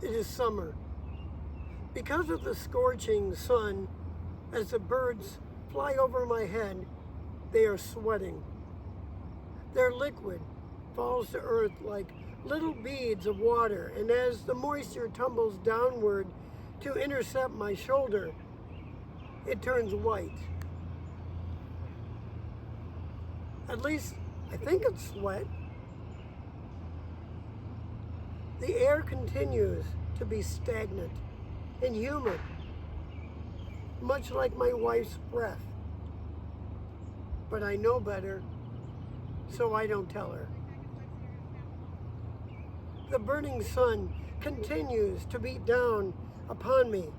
It is summer. Because of the scorching sun, as the birds fly over my head, they are sweating. Their liquid falls to earth like little beads of water, and as the moisture tumbles downward to intercept my shoulder, it turns white. At least I think it's sweat. The air continues to be stagnant and humid, much like my wife's breath. But I know better, so I don't tell her. The burning sun continues to beat down upon me,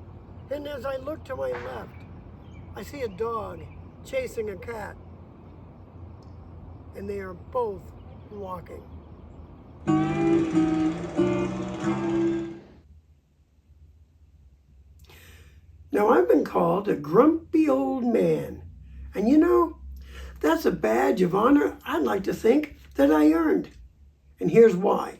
and as I look to my left, I see a dog chasing a cat, and they are both walking. Now, I've been called a grumpy old man, and you know, that's a badge of honor I'd like to think that I earned. And here's why.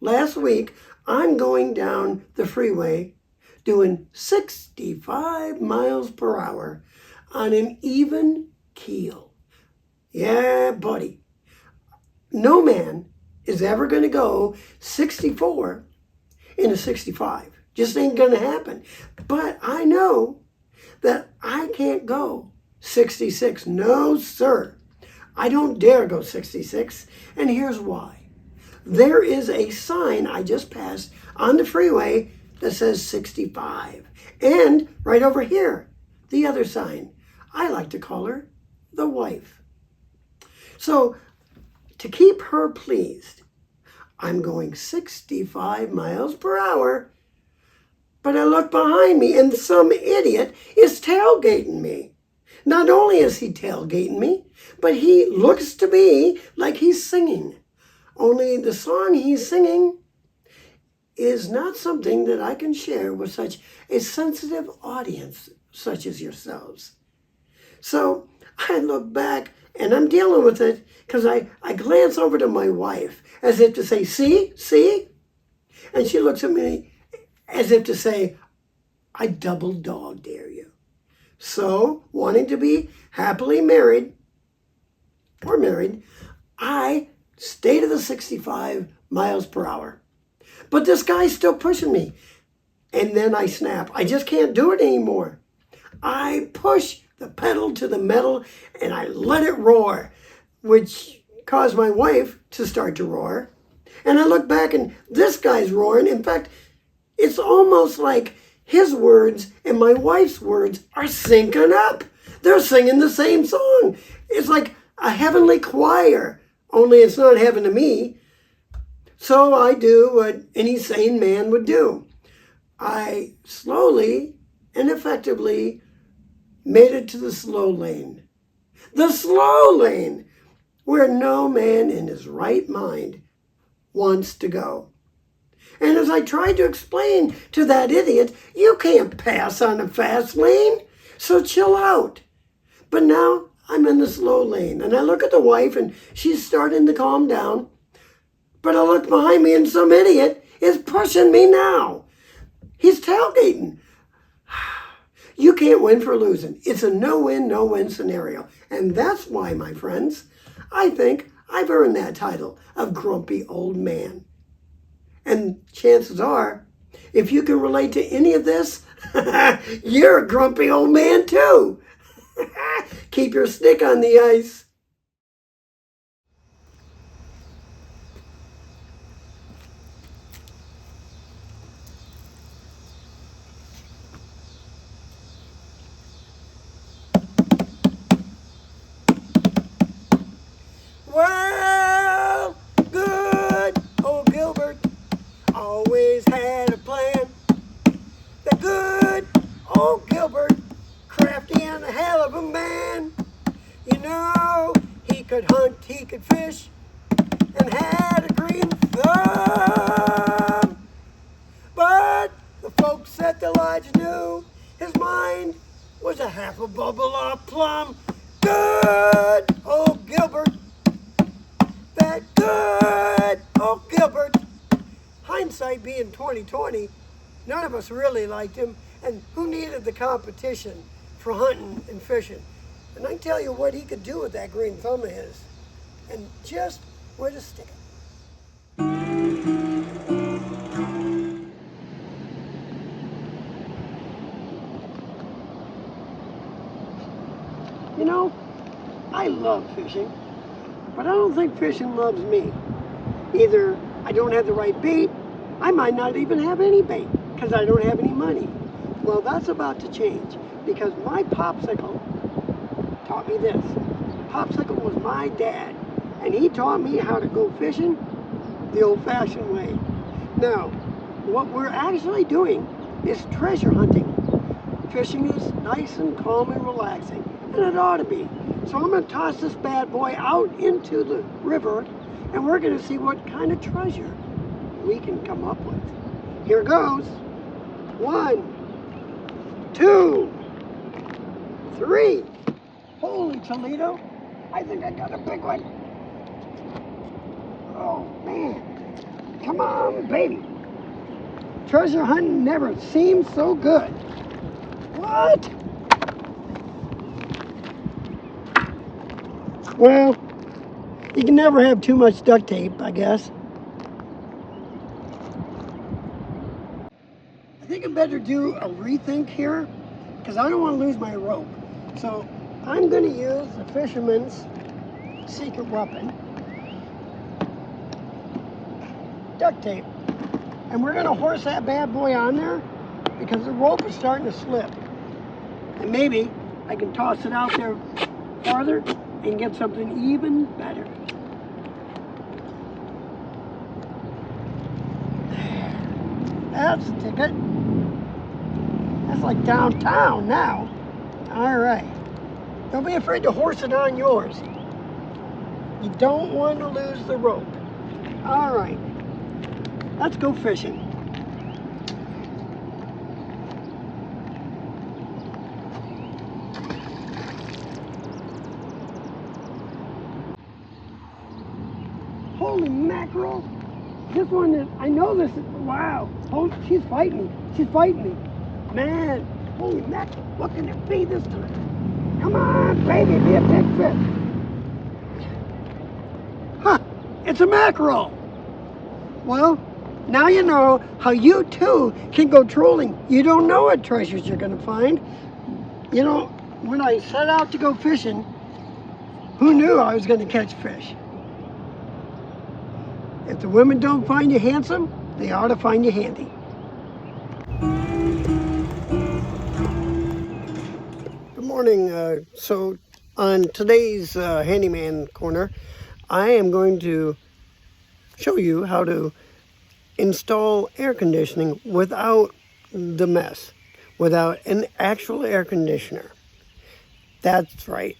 Last week, I'm going down the freeway doing 65 miles per hour on an even keel. Yeah, buddy. No man is ever going to go 64 in a 65. Just ain't going to happen. But I know that I can't go 66. No, sir. I don't dare go 66. And here's why. There is a sign I just passed on the freeway that says 65. And right over here, the other sign. I like to call her the wife. So to keep her pleased, I'm going 65 miles per hour. But I look behind me and some idiot is tailgating me. Not only is he tailgating me, but he looks to be like he's singing. Only the song he's singing is not something that I can share with such a sensitive audience such as yourselves. So I look back and I'm dealing with it because I glance over to my wife as if to say, see? And she looks at me as if to say, I double dog dare you. So, wanting to be happily married, I stay to the 65 miles per hour. But this guy's still pushing me. And then I snap. I just can't do it anymore. I push the pedal to the metal and I let it roar, which caused my wife to start to roar. And I look back and this guy's roaring. In fact, it's almost like his words and my wife's words are syncing up. They're singing the same song. It's like a heavenly choir, only it's not heaven to me. So I do what any sane man would do. I slowly and effectively made it to the slow lane. The slow lane, where no man in his right mind wants to go. And as I tried to explain to that idiot, you can't pass on a fast lane, so chill out. But now I'm in the slow lane, and I look at the wife, and she's starting to calm down. But I look behind me, and some idiot is pushing me now. He's tailgating. You can't win for losing. It's a no-win, no-win scenario. And that's why, my friends, I think I've earned that title of grumpy old man. And chances are, if you can relate to any of this, you're a grumpy old man too. Keep your stick on the ice. Well, good old Gilbert always had a plan. The good old Gilbert, crafty and a hell of a man. You know, he could hunt, he could fish, and had a green thumb. But the folks at the lodge knew his mind was a half a bubble of plum. Good old Gilbert, that good old Gilbert hindsight being 2020, none of us really liked him, and who needed the competition for hunting and fishing? And I tell you what he could do with that green thumb of his, and just where to stick it. You know, I love fishing, but I don't think fishing loves me. Either I don't have the right bait, I might not even have any bait because I don't have any money. Well, that's about to change because my popsicle taught me this. Popsicle was my dad, and he taught me how to go fishing the old-fashioned way. Now, what we're actually doing is treasure hunting. Fishing is nice and calm and relaxing, and it ought to be. So I'm going to toss this bad boy out into the river, and we're going to see what kind of treasure we can come up with. Here goes. 1, 2, 3. Holy Toledo. I think I got a big one. Oh, man. Come on, baby. Treasure hunting never seems so good. What? Well, you can never have too much duct tape, I guess. I think I better do a rethink here because I don't want to lose my rope. So I'm going to use the fisherman's secret weapon, duct tape. And we're going to horse that bad boy on there because the rope is starting to slip. And maybe I can toss it out there farther and get something even better. There. That's the ticket. That's like downtown now. All right. Don't be afraid to horse it on yours. You don't want to lose the rope. All right. Let's go fishing. Holy mackerel. This one is, I know this is, wow. Oh, she's fighting me. She's fighting me. Man, holy mackerel. What can it be this time? Come on, baby, be a big fish. Huh, it's a mackerel. Well, now you know how you too can go trolling. You don't know what treasures you're going to find. You know, when I set out to go fishing, who knew I was going to catch fish? If the women don't find you handsome, they ought to find you handy. Good morning. So on today's Handyman Corner, I am going to show you how to install air conditioning without the mess, without an actual air conditioner. That's right,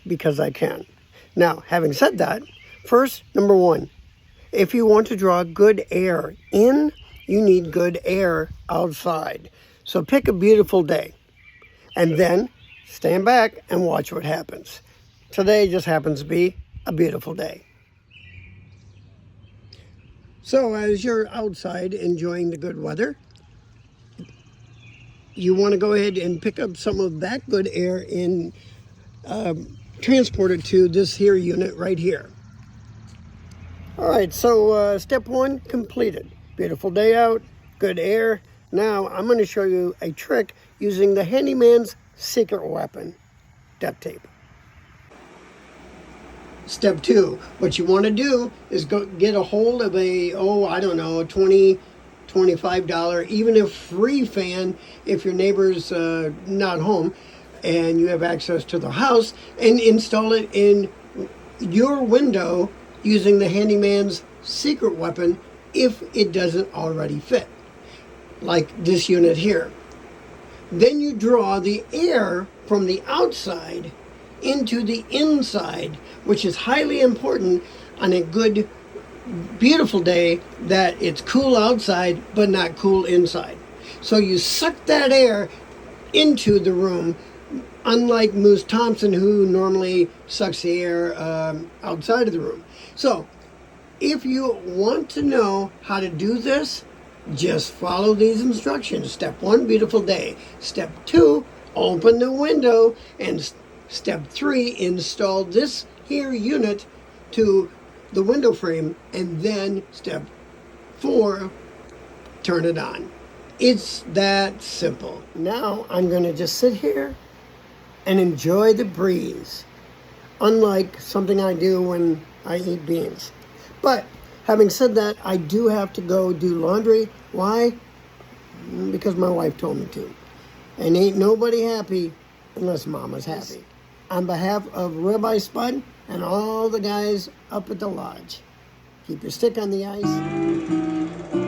because I can. Now, having said that, first, number one, if you want to draw good air in, you need good air outside. So pick a beautiful day and then stand back and watch what happens. Today just happens to be a beautiful day. So as you're outside enjoying the good weather, you want to go ahead and pick up some of that good air and transport it to this here unit right here. All right, so step one completed. Beautiful day out, good air. Now I'm going to show you a trick using the handyman's secret weapon, duct tape. Step two, what you want to do is go get a hold of a, I don't know, $20, $25, even a free fan if your neighbor's not home and you have access to the house, and install it in your window using the handyman's secret weapon if it doesn't already fit, like this unit here. Then you draw the air from the outside into the inside, which is highly important on a good, beautiful day that it's cool outside but not cool inside. So you suck that air into the room, unlike Moose Thompson, who normally sucks the air outside of the room. So if you want to know how to do this, just follow these instructions. Step 1, beautiful day. Step 2, open the window. And step 3, install this here unit to the window frame. And then step 4, turn it on. It's that simple. Now I'm going to just sit here and enjoy the breeze, unlike something I do when I eat beans. But having said that, I do have to go do laundry. Why? Because my wife told me to. And ain't nobody happy unless mama's happy. On behalf of Ribeyespud and all the guys up at the lodge, keep your stick on the ice.